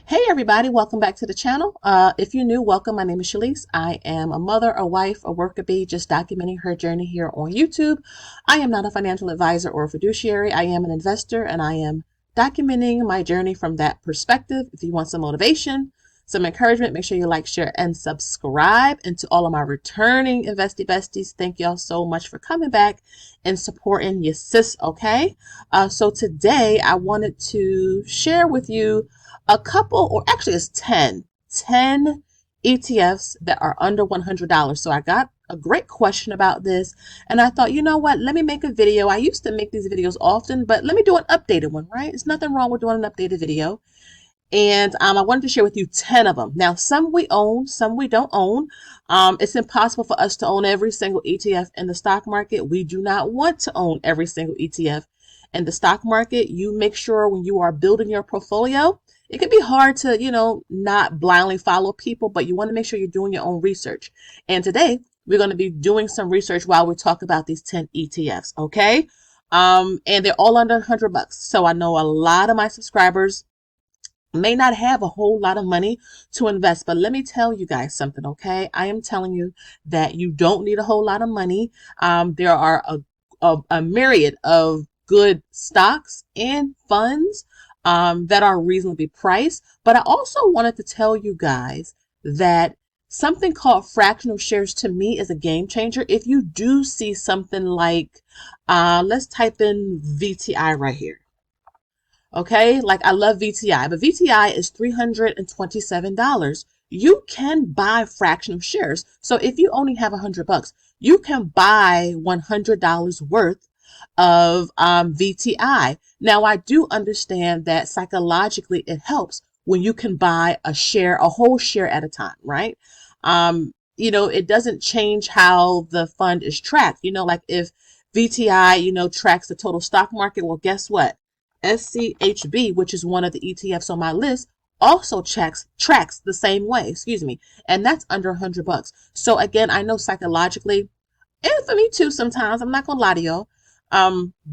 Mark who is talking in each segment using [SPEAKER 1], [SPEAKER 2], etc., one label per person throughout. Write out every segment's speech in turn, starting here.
[SPEAKER 1] Hey everybody, welcome back to the channel. If you're new, welcome. My name is Shalise. I am a mother, a wife, a worker bee, just documenting her journey here on YouTube. I am not a financial advisor or a fiduciary. I am an investor and I am documenting my journey from that perspective. If you want some motivation, some encouragement, make sure you like, share, and subscribe. And to all of my returning investing besties, thank y'all so much for coming back and supporting your sis, okay? So today I wanted to share with you a couple, or actually it's 10 ETFs that are under $100. So I got a great question about this and I thought, you know what, let me make a video. I used to make these videos often, but let me do an updated one, right? There's nothing wrong with doing an updated video. And I wanted to share with you 10 of them. Now, some we own, some we don't own. It's impossible for us to own every single ETF in the stock market. We do not want to own every single ETF in the stock market. You make sure when you are building your portfolio, it can be hard to, not blindly follow people, but you want to make sure you're doing your own research. And today we're going to be doing some research while we talk about these 10 ETFs. Okay. And they're all under $100. So I know a lot of my subscribers may not have a whole lot of money to invest, but let me tell you guys something. Okay. I am telling you that you don't need a whole lot of money. There are a myriad of good stocks and funds that are reasonably priced. But I also wanted to tell you guys that something called fractional shares to me is a game changer. If you do see something like, let's type in VTI right here. Okay, like I love VTI, but VTI is $327. You can buy fractional shares. So if you only have $100, you can buy $100 worth of VTI. Now, I do understand that psychologically it helps when you can buy a whole share at a time, right? It doesn't change how the fund is tracked. Like if VTI, tracks the total stock market, well, guess what? SCHD, which is one of the ETFs on my list, also tracks the same way, and that's under $100. So again, I know psychologically, and for me too, sometimes, I'm not gonna lie to y'all,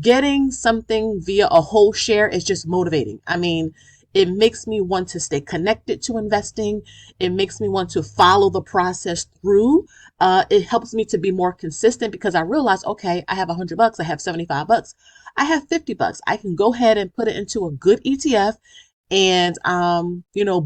[SPEAKER 1] getting something via a whole share is just motivating. I mean, it makes me want to stay connected to investing. It makes me want to follow the process through. It helps me to be more consistent because I realize, okay, I have $100, I have $75, I have $50. I can go ahead and put it into a good ETF and,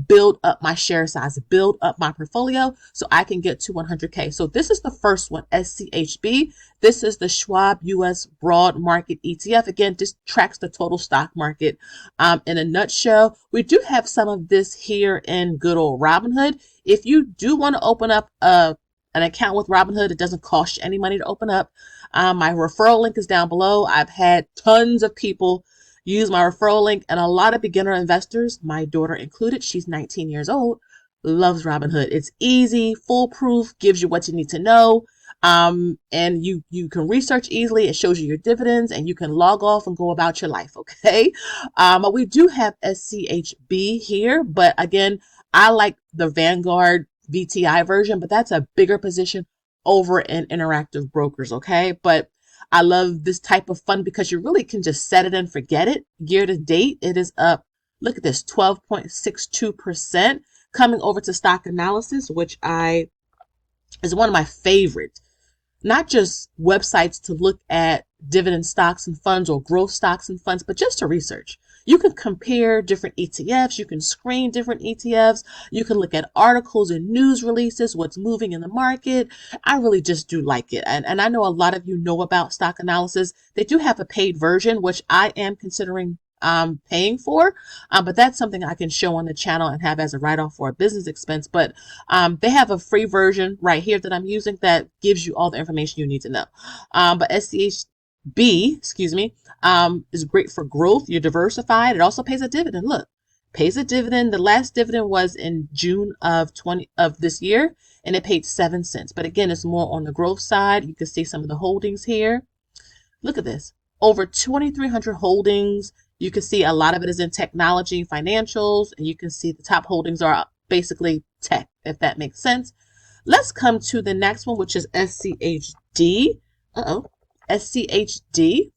[SPEAKER 1] build up my share size, build up my portfolio so I can get to 100K. So this is the first one, SCHD. This is the Schwab US Broad Market ETF. Again, this tracks the total stock market. In a nutshell, we do have some of this here in good old Robinhood. If you do want to open up an account with Robinhood, it doesn't cost you any money to open up. My referral link is down below. I've had tons of people use my referral link, and a lot of beginner investors, my daughter included, she's 19 years old, loves Robinhood. It's easy, foolproof, gives you what you need to know. And you can research easily. It shows you your dividends and you can log off and go about your life. Okay. But we do have SCHB here, but again, I like the Vanguard VTI version, but that's a bigger position over in Interactive Brokers. Okay. But I love this type of fund because you really can just set it and forget it. Year to date, it is up, look at this, 12.62%. Coming over to stock analysis, which is one of my favorite, not just websites to look at dividend stocks and funds or growth stocks and funds, but just to research. You can compare different ETFs. You can screen different ETFs. You can look at articles and news releases, what's moving in the market. I really just do like it. And I know a lot of you know about stock analysis. They do have a paid version, which I am considering paying for, but that's something I can show on the channel and have as a write-off for a business expense. But they have a free version right here that I'm using that gives you all the information you need to know. But SCHB, is great for growth. You're diversified. It also pays a dividend. Look, pays a dividend. The last dividend was in June of this year, and it paid 7 cents. But again, it's more on the growth side. You can see some of the holdings here. Look at this. Over 2,300 holdings. You can see a lot of it is in technology, financials, and you can see the top holdings are basically tech, if that makes sense. Let's come to the next one, which is SCHD. SCHD,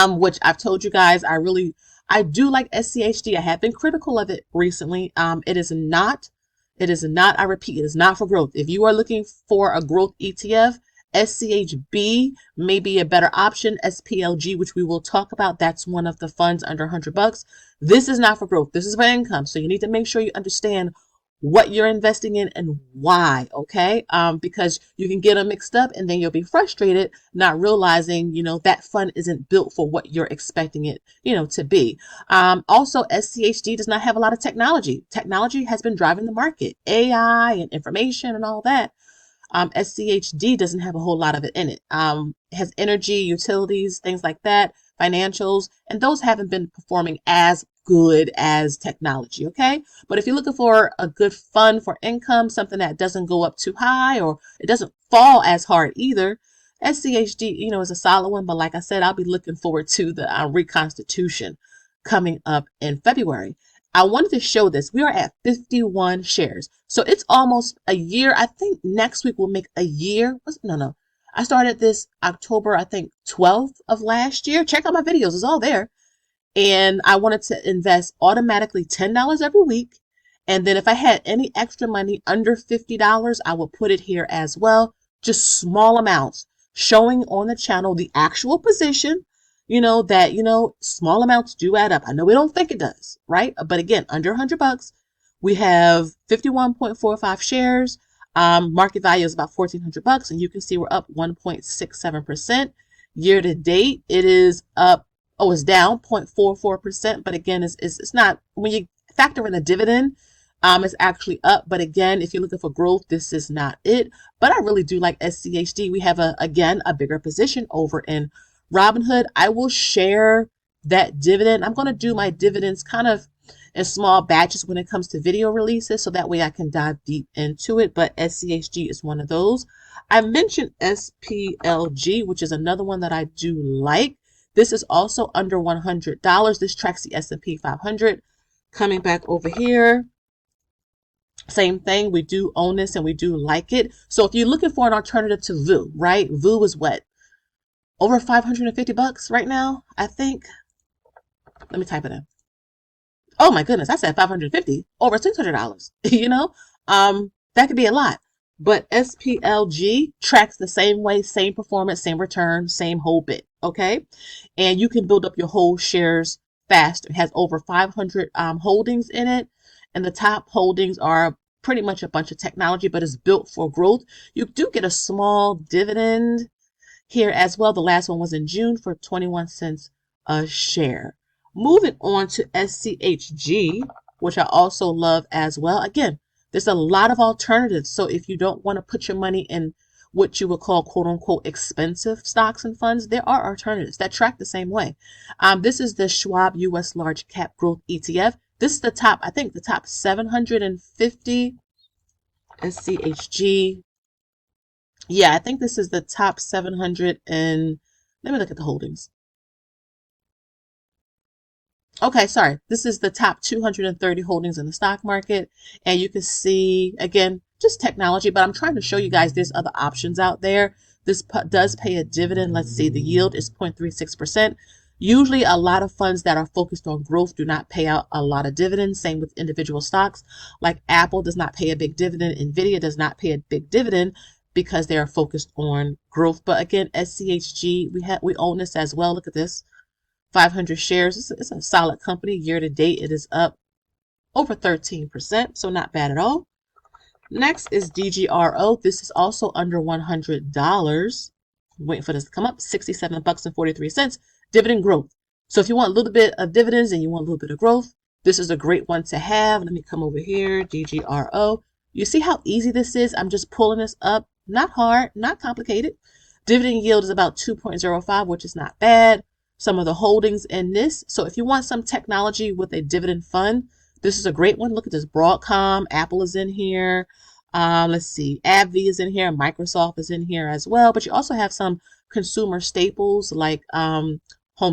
[SPEAKER 1] which I've told you guys, I really I do like SCHD. I have been critical of it recently. It is not, I repeat, it is not for growth. If you are looking for a growth ETF, SCHB may be a better option. SPLG, which we will talk about, that's one of the funds under $100. This is not for growth. This is for income. So you need to make sure you understand what you're investing in and why, okay? Because you can get them mixed up and then you'll be frustrated, not realizing, that fund isn't built for what you're expecting it, to be. Also, SCHD does not have a lot of technology. Technology has been driving the market, AI and information and all that. SCHD doesn't have a whole lot of it in it. It has energy, utilities, things like that, financials, and those haven't been performing as good as technology, okay? But if you're looking for a good fund for income, something that doesn't go up too high or it doesn't fall as hard either, SCHD, is a solid one. But like I said, I'll be looking forward to the reconstitution coming up in February. I wanted to show this. We are at 51 shares. So it's almost a year. I think next week will make a year. No. I started this October, I think 12th of last year. Check out my videos. It's all there. And I wanted to invest automatically $10 every week. And then if I had any extra money under $50, I would put it here as well. Just small amounts, showing on the channel the actual position, that, small amounts do add up. I know we don't think it does, right? But again, under $100, we have 51.45 shares. Market value is about $1,400, and you can see we're up 1.67%. Year to date, it is up. Oh, it's down 0.44%, but again, it's not, when you factor in a dividend, it's actually up. But again, if you're looking for growth, this is not it. But I really do like SCHD. We have a bigger position over in Robinhood. I will share that dividend. I'm going to do my dividends kind of in small batches when it comes to video releases, so that way I can dive deep into it. But SCHD is one of those. I mentioned SPLG, which is another one that I do like. This is also under $100. This tracks the S&P 500. Coming back over here, same thing. We do own this and we do like it. So if you're looking for an alternative to VU, right? VU is what? Over $550 right now, I think. Let me type it in. Oh my goodness, I said 550, over $600. That could be a lot. But SPLG tracks the same way, same performance, same return, same whole bit. Okay. And you can build up your whole shares fast. It has over 500 holdings in it. And the top holdings are pretty much a bunch of technology, but it's built for growth. You do get a small dividend here as well. The last one was in June for 21 cents a share. Moving on to SCHG, which I also love as well. Again, there's a lot of alternatives. So if you don't want to put your money in what you would call quote unquote expensive stocks and funds, there are alternatives that track the same way. This is the Schwab US Large Cap Growth ETF. This is the top 750 SCHG. Yeah, I think this is the top 700 and let me look at the holdings. Okay, sorry. This is the top 230 holdings in the stock market. And you can see, again, just technology, but I'm trying to show you guys there's other options out there. This does pay a dividend. Let's see, the yield is 0.36%. Usually a lot of funds that are focused on growth do not pay out a lot of dividends. Same with individual stocks. Like Apple does not pay a big dividend. Nvidia does not pay a big dividend because they are focused on growth. But again, SCHG, we own this as well. Look at this. 500 shares. It's a solid company. Year to date, it is up over 13%, so not bad at all. Next is DGRO. This is also under $100. Waiting for this to come up. $67.43. Dividend growth. So if you want a little bit of dividends and you want a little bit of growth, this is a great one to have. Let me come over here. DGRO. You see how easy this is? I'm just pulling this up. Not hard, not complicated. Dividend yield is about 2.05, which is not bad. Some of the holdings in this. So if you want some technology with a dividend fund, this is a great one. Look at this. Broadcom, Apple is in here. Let's see. AbbVie is in here. Microsoft is in here as well. But you also have some consumer staples like Home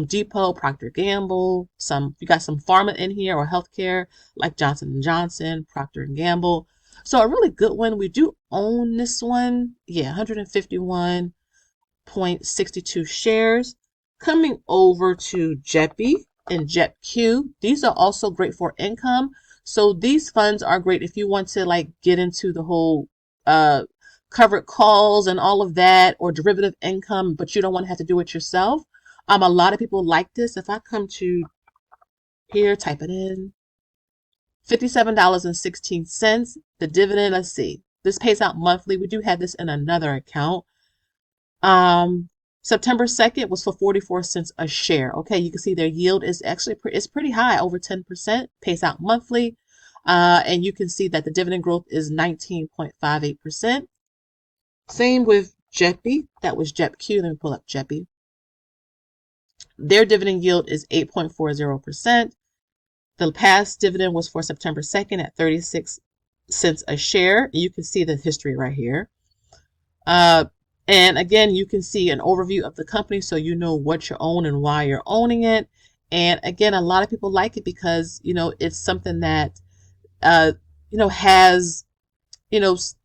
[SPEAKER 1] Depot, Procter & Gamble. You got some pharma in here or healthcare like Johnson & Johnson, Procter & Gamble. So a really good one. We do own this one. Yeah, 151.62 shares. Coming over to JEPI. and JetQ. These are also great for income. So these funds are great if you want to like get into the whole uh, covered calls and all of that, or derivative income, but you don't want to have to do it yourself. A lot of people like this. If I come to here, type it in, $57.16. The dividend, let's see. This pays out monthly. We do have this in another account. Um, September 2nd was for 44 cents a share. Okay, you can see their yield is actually it's pretty high, over 10%, pays out monthly. And you can see that the dividend growth is 19.58%. Same with JEPI. That was JEPQ. Let me pull up JEPI. Their dividend yield is 8.40%. The past dividend was for September 2nd at 36 cents a share. You can see the history right here. And again, you can see an overview of the company so you know what you own and why you're owning it. And again, a lot of people like it because, it's something that, uh, has,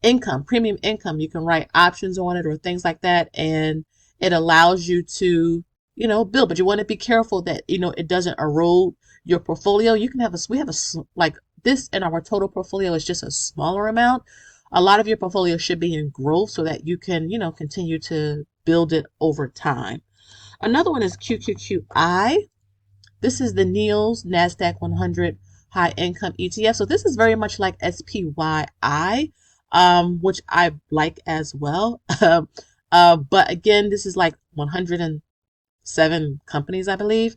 [SPEAKER 1] income, premium income. You can write options on it or things like that. And it allows you to, build, but you want to be careful that, it doesn't erode your portfolio. You can have like this in our total portfolio is just a smaller amount. A lot of your portfolio should be in growth so that you can, continue to build it over time. Another one is QQQI. This is the NEOS NASDAQ 100 High Income ETF. So this is very much like SPYI, which I like as well. But again, this is like 107 companies, I believe,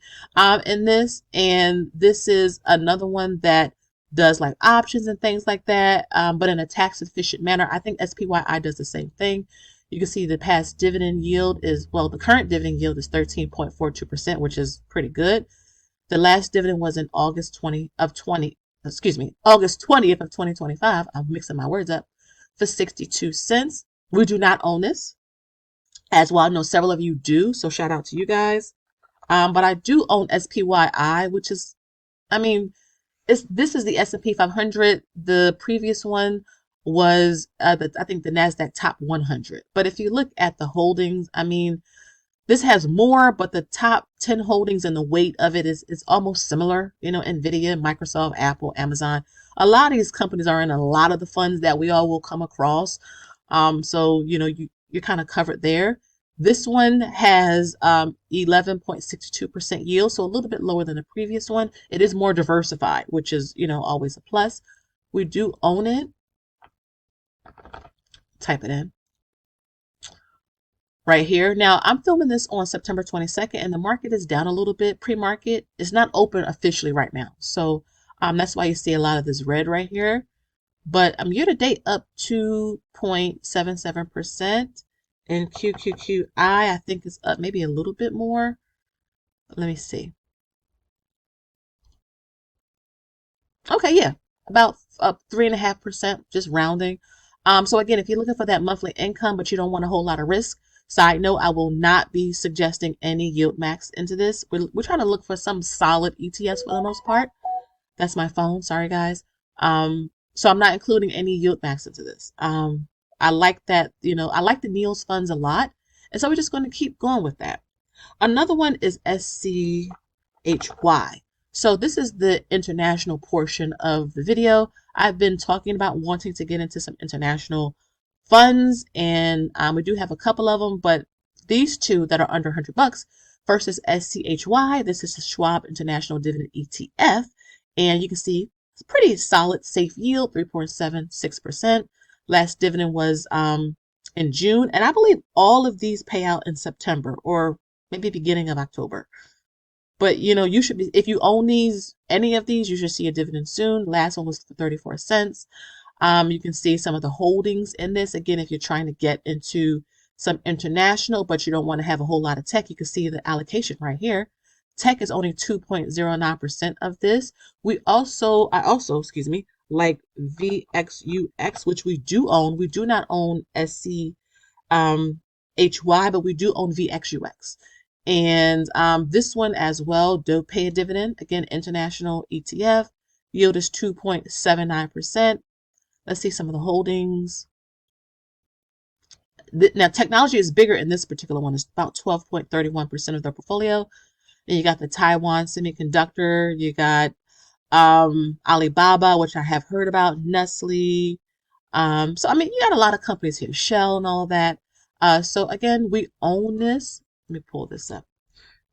[SPEAKER 1] in this. And this is another one that does like options and things like that, but in a tax efficient manner. I think SPYI does the same thing. You can see the past dividend yield is, well, the current dividend yield is 13.42%, which is pretty good. The last dividend was in August 20th of 2025. I'm mixing my words up, for 62 cents. We do not own this, as well. I know several of you do, so shout out to you guys. But I do own SPYI, which is, I mean, this is the S&P 500. The previous one was I think the NASDAQ top 100. But if you look at the holdings, I mean, this has more, but the top 10 holdings and the weight of it is almost similar. Nvidia, Microsoft, Apple, Amazon. A lot of these companies are in a lot of the funds that we all will come across. So you're kind of covered there. This one has 11.62% yield, so a little bit lower than the previous one. It is more diversified, which is, always a plus. We do own it. Type it in right here. Now, I'm filming this on September 22nd, and the market is down a little bit. Pre-market is not open officially right now. So that's why you see a lot of this red right here. But I'm year to date up 2.77%. And QQQI, I think is up maybe a little bit more. Let me see. Okay, yeah, about up 3.5%, just rounding. So again, if you're looking for that monthly income, but you don't want a whole lot of risk, side note, I will not be suggesting any yield max into this. We're trying to look for some solid ETFs for the most part. That's my phone. Sorry, guys. So I'm not including any yield max into this. I like that, I like the NEOS funds a lot. And so we're just going to keep going with that. Another one is SCHY. So this is the international portion of the video. I've been talking about wanting to get into some international funds, and we do have a couple of them, but these two that are under $100. First is SCHY. This is the Schwab International Dividend ETF, and you can see it's pretty solid, safe yield, 3.76%. Last dividend was in June, and I believe all of these pay out in September or maybe beginning of October. But you should be, if you own any of these, you should see a dividend soon. Last one was for 34 cents. You can see some of the holdings in this. Again, if you're trying to get into some international, but you don't want to have a whole lot of tech, you can see the allocation right here. Tech is only 2.09% of this. I also, like VXUX, which we do own. We do not own SCHY, but we do own VXUX. And this one as well, do pay a dividend. Again, international ETF. Yield is 2.79%. Let's see some of the holdings. Now, technology is bigger in this particular one. It's about 12.31% of their portfolio. And you got the Taiwan Semiconductor, you got Alibaba, which I have heard about, Nestle. So I mean, you got a lot of companies here, Shell and all of that. So again, we own this. Let me pull this up.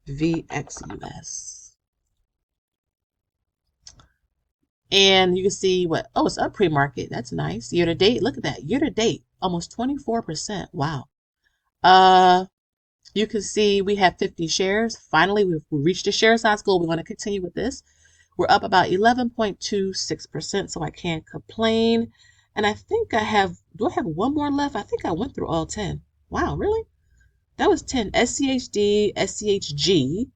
[SPEAKER 1] VXUS. And you can see what, oh, it's up pre-market. That's nice. Year to date, look at that. Year to date, almost 24%. Wow. Uh, you can see we have 50 shares. Finally, we've reached the share size goal. We want to continue with this. We're up about 11.26%, so I can't complain. And I think I have, do I have one more left? I think I went through all 10. Wow, really? That was 10. SCHD, SCHG,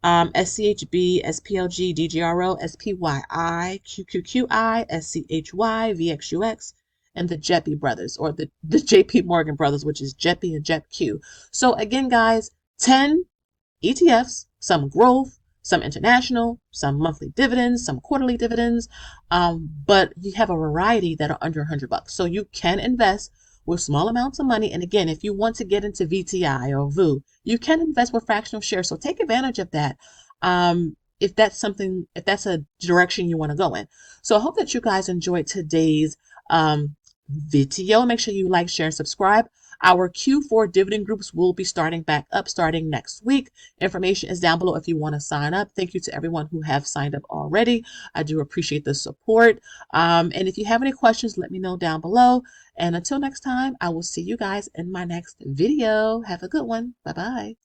[SPEAKER 1] SCHB, SPLG, DGRO, SPYI, QQQI, SCHY, VXUX, and the JEPI brothers, or the JP Morgan brothers, which is JEPI and JEPQ. So again, guys, 10 ETFs, some growth, some international, some monthly dividends, some quarterly dividends, but you have a variety that are under $100. So you can invest with small amounts of money. And again, if you want to get into VTI or VU, you can invest with fractional shares. So take advantage of that. If that's something, if that's a direction you want to go in. So I hope that you guys enjoyed today's video. Make sure you like, share, and subscribe. Our Q4 dividend groups will be starting back up starting next week. Information is down below if you want to sign up. Thank you to everyone who have signed up already. I do appreciate the support. And if you have any questions, let me know down below. And until next time, I will see you guys in my next video. Have a good one. Bye-bye.